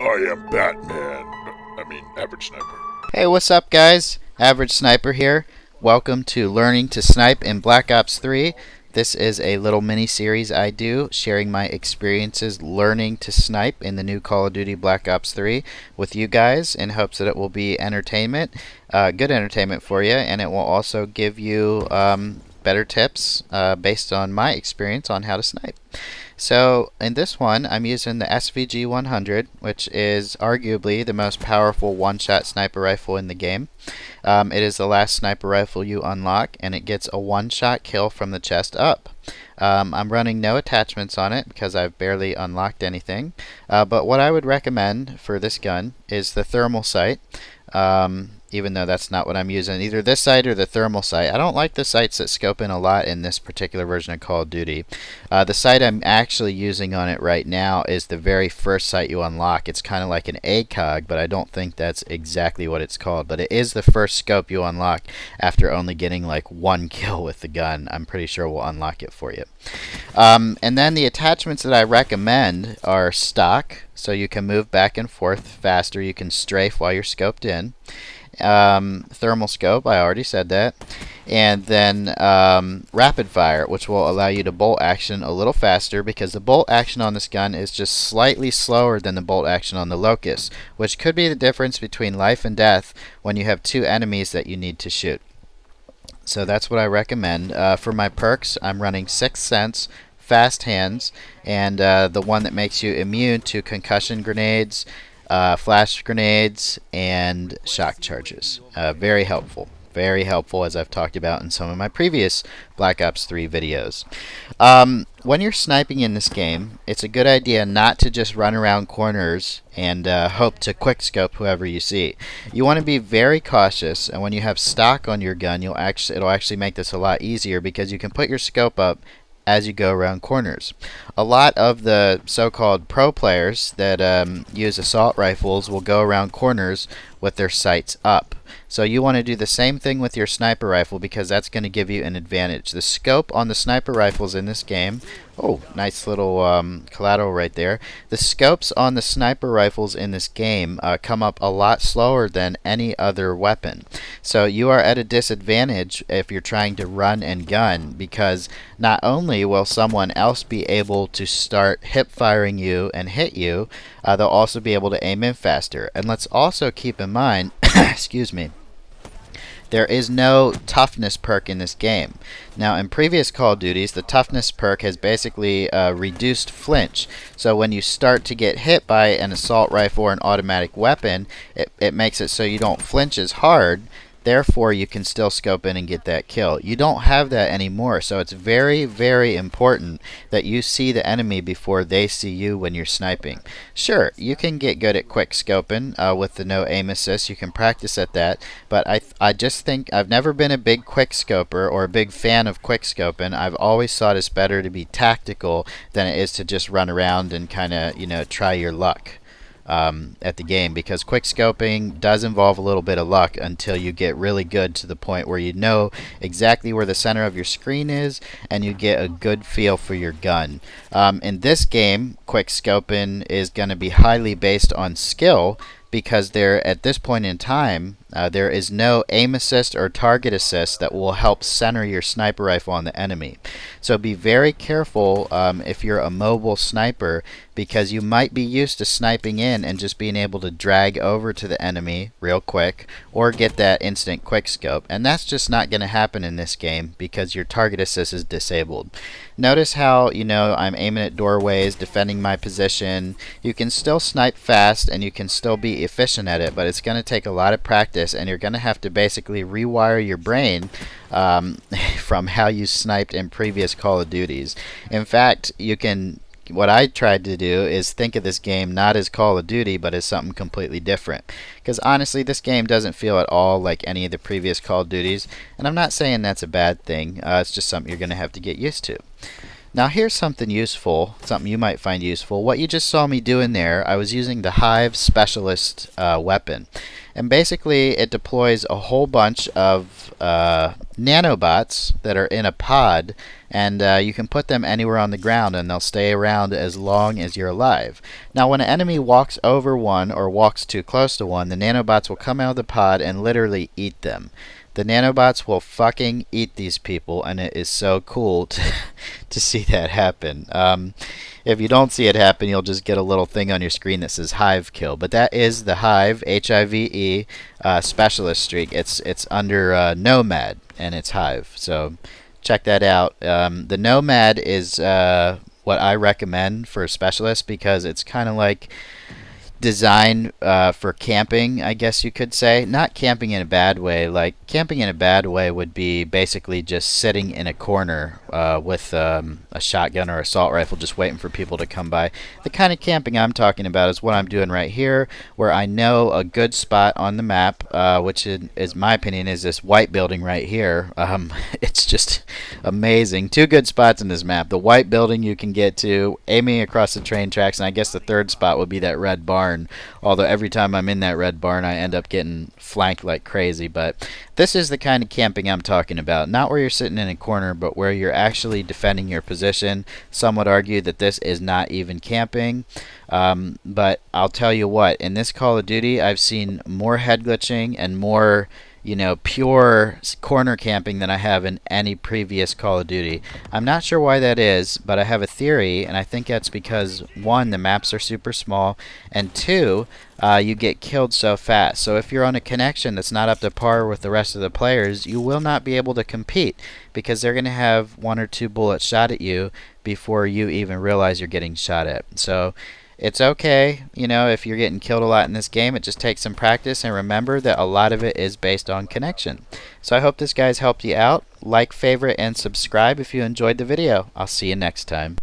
I am Batman. Average Sniper. Hey, what's up, guys? Average Sniper here. Welcome to Learning to Snipe in Black Ops 3. This is a little mini-series I do, sharing my experiences learning to snipe in the new Call of Duty Black Ops 3 with you guys in hopes that it will be entertainment, good entertainment for you, and it will also give you better tips based on my experience on how to snipe. So in this one, I'm using the SVG-100, which is arguably the most powerful one-shot sniper rifle in the game. It is the last sniper rifle you unlock, and it gets a one-shot kill from the chest up. I'm running no attachments on it because I've barely unlocked anything. But what I would recommend for this gun is the thermal sight. Even though that's not what I'm using, either this sight or the thermal sight. I don't like the sights that scope in a lot in this particular version of Call of Duty. The sight I'm actually using on it right now is the very first sight you unlock. It's kind of like an ACOG, but I don't think that's exactly what it's called. But it is the first scope you unlock after only getting like one kill with the gun. I'm pretty sure we'll unlock it for you. And then the attachments that I recommend are stock, so you can move back and forth faster. You can strafe while you're scoped in. Thermal scope, I already said that, and then rapid fire, which will allow you to bolt action a little faster because the bolt action on this gun is just slightly slower than the bolt action on the Locust, which could be the difference between life and death when you have two enemies that you need to shoot. So that's what I recommend. For my perks, I'm running Sixth Sense, Fast Hands, and the one that makes you immune to concussion grenades, flash grenades, and shock charges. Very helpful. Very helpful, as I've talked about in some of my previous Black Ops 3 videos. When you're sniping in this game, it's a good idea not to just run around corners and hope to quickscope whoever you see. You want to be very cautious, and when you have stock on your gun, it'll actually make this a lot easier because you can put your scope up as you go around corners. A lot of the so-called pro players that use assault rifles will go around corners with their sights up. So you want to do the same thing with your sniper rifle because that's going to give you an advantage. The scope on the sniper rifles in this game, oh, nice little collateral right there. The scopes on the sniper rifles in this game come up a lot slower than any other weapon. So you are at a disadvantage if you're trying to run and gun because not only will someone else be able to start hip firing you and hit you, they'll also be able to aim in faster. And let's also keep in mind, excuse me, there is no toughness perk in this game. Now, in previous Call of Duties, the toughness perk has basically reduced flinch. So when you start to get hit by an assault rifle or an automatic weapon, it makes it so you don't flinch as hard. Therefore, you can still scope in and get that kill. You don't have that anymore, so it's very, very important that you see the enemy before they see you when you're sniping. Sure, you can get good at quick scoping with the no aim assist. You can practice at that, but I just think I've never been a big quick scoper or a big fan of quick scoping. I've always thought it's better to be tactical than it is to just run around and kind of, try your luck at the game, because quick scoping does involve a little bit of luck until you get really good to the point where you know exactly where the center of your screen is and you get a good feel for your gun. In this game, quick scoping is going to be highly based on skill because at this point in time, there is no aim assist or target assist that will help center your sniper rifle on the enemy. So be very careful if you're a mobile sniper, because you might be used to sniping in and just being able to drag over to the enemy real quick or get that instant quick scope, and that's just not going to happen in this game because your target assist is disabled. Notice how I'm aiming at doorways, defending my position. You can still snipe fast and you can still be efficient at it, but it's going to take a lot of practice, and you're going to have to basically rewire your brain from how you sniped in previous Call of Duties. In fact, what I tried to do is think of this game not as Call of Duty, but as something completely different. Because honestly, this game doesn't feel at all like any of the previous Call of Duties, and I'm not saying that's a bad thing. It's just something you're going to have to get used to. Now here's something useful, something you might find useful. What you just saw me doing there, I was using the Hive Specialist weapon. And basically it deploys a whole bunch of nanobots that are in a pod, and you can put them anywhere on the ground and they'll stay around as long as you're alive. Now when an enemy walks over one or walks too close to one, the nanobots will come out of the pod and literally eat them. The nanobots will fucking eat these people, and it is so cool to see that happen. If you don't see it happen, you'll just get a little thing on your screen that says Hive Kill. But that is the Hive, Hive, Specialist Streak. It's under Nomad, and it's Hive. So check that out. The Nomad is what I recommend for a Specialist because it's kind of like designed for camping, I guess you could say. Not camping in a bad way. Like, camping in a bad way would be basically just sitting in a corner with a shotgun or assault rifle just waiting for people to come by. The kind of camping I'm talking about is what I'm doing right here, where I know a good spot on the map, which is my opinion is this white building right here. It's just amazing. Two good spots in this map. The white building you can get to, aiming across the train tracks, and I guess the third spot would be that red barn. Although every time I'm in that red barn, I end up getting flanked like crazy. But this is the kind of camping I'm talking about. Not where you're sitting in a corner, but where you're actually defending your position. Some would argue that this is not even camping. But I'll tell you what, in this Call of Duty, I've seen more head glitching and more, pure corner camping than I have in any previous Call of Duty. I'm not sure why that is, but I have a theory, and I think that's because, one, the maps are super small, and two, you get killed so fast. So if you're on a connection that's not up to par with the rest of the players, you will not be able to compete because they're going to have one or two bullets shot at you before you even realize you're getting shot at. So it's okay, if you're getting killed a lot in this game. It just takes some practice, and remember that a lot of it is based on connection. So I hope this guy's helped you out. Like, favorite, and subscribe if you enjoyed the video. I'll see you next time.